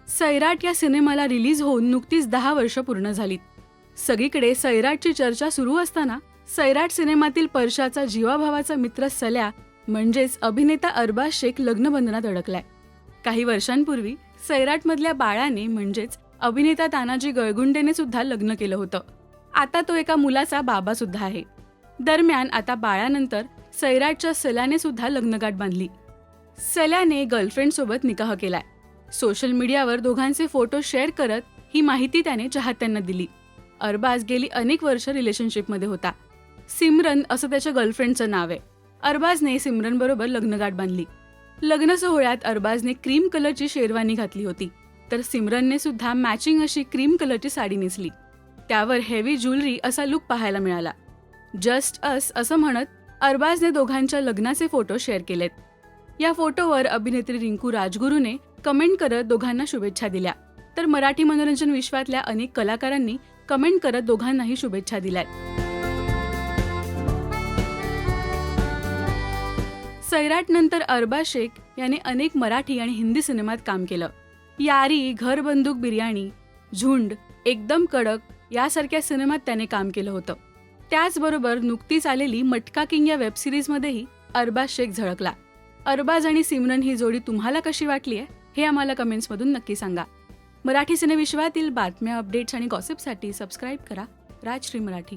सैराट या सिनेमाला रिलीज होऊन नुकतीच 10 वर्ष पूर्ण झालीत. सगळीकडे सैराटची चर्चा सुरू असताना सैराट सिनेमातील परशाचा जीवाभावाचा मित्र सल्या म्हणजेच अभिनेता अरबाज शेख लग्नबंधनात अडकलाय. काही वर्षांपूर्वी सैराटमधल्या बाळाने म्हणजेच अभिनेता तानाजी गळगुंडेने सुद्धा लग्न केलं होतं. आता तो एका मुलाचा बाबा सुद्धा आहे. दरम्यान आता बाळानंतर सैराटच्या सल्याने सुद्धा लग्नगाठ बांधली. सल्याने गर्लफ्रेंडसोबत निकाह केलाय. सोशल मीडियावर दोघांचे फोटो शेअर करत ही माहिती त्याने चाहत्यांना दिली. अरबाज गेली अनेक वर्ष रिलेशनशिपमध्ये होता. सिमरन असं त्याच्या गर्लफ्रेंडचं नाव आहे. अरबाजने सिमरनबरोबर लग्नगाठ बांधली. लग्न सोहळ्यात अरबाजने क्रीम कलरची शेरवानी घातली होती, तर सिमरनने सुद्धा मॅचिंग अशी क्रीम कलरची साडी नेसली. त्यावर हेवी ज्वेलरी असा लुक पाहायला मिळाला. जस्ट अस असं म्हणत अरबाजने दोघांच्या लग्नाचे फोटो शेअर केलेत. या फोटोवर अभिनेत्री रिंकू राजगुरूने कमेंट करत दोघांना शुभेच्छा दिल्या, तर मराठी मनोरंजन विश्वातल्या अनेक कलाकारांनी कमेंट करत दोघांनाही शुभेच्छा दिल्यात. सैराटनंतर अरबाज शेख याने अनेक मराठी आणि हिंदी सिनेमात काम केलं. यारी, घर बंदूक बिर्याणी, झुंड, एकदम कडक यासारख्या सिनेमात त्याने काम केलं होतं. त्याचबरोबर नुकतीच आलेली मटका किंग या वेबसिरीजमध्येही अरबाज शेख झळकला. अरबाज आणि सिमरन ही जोडी तुम्हाला कशी वाटली आहे हे आम्हाला कमेंट्समधून नक्की सांगा. मराठी सिनेविश्वातील बातम्या, अपडेट्स आणि गॉसिपसाठी सबस्क्राईब करा राजश्री मराठी.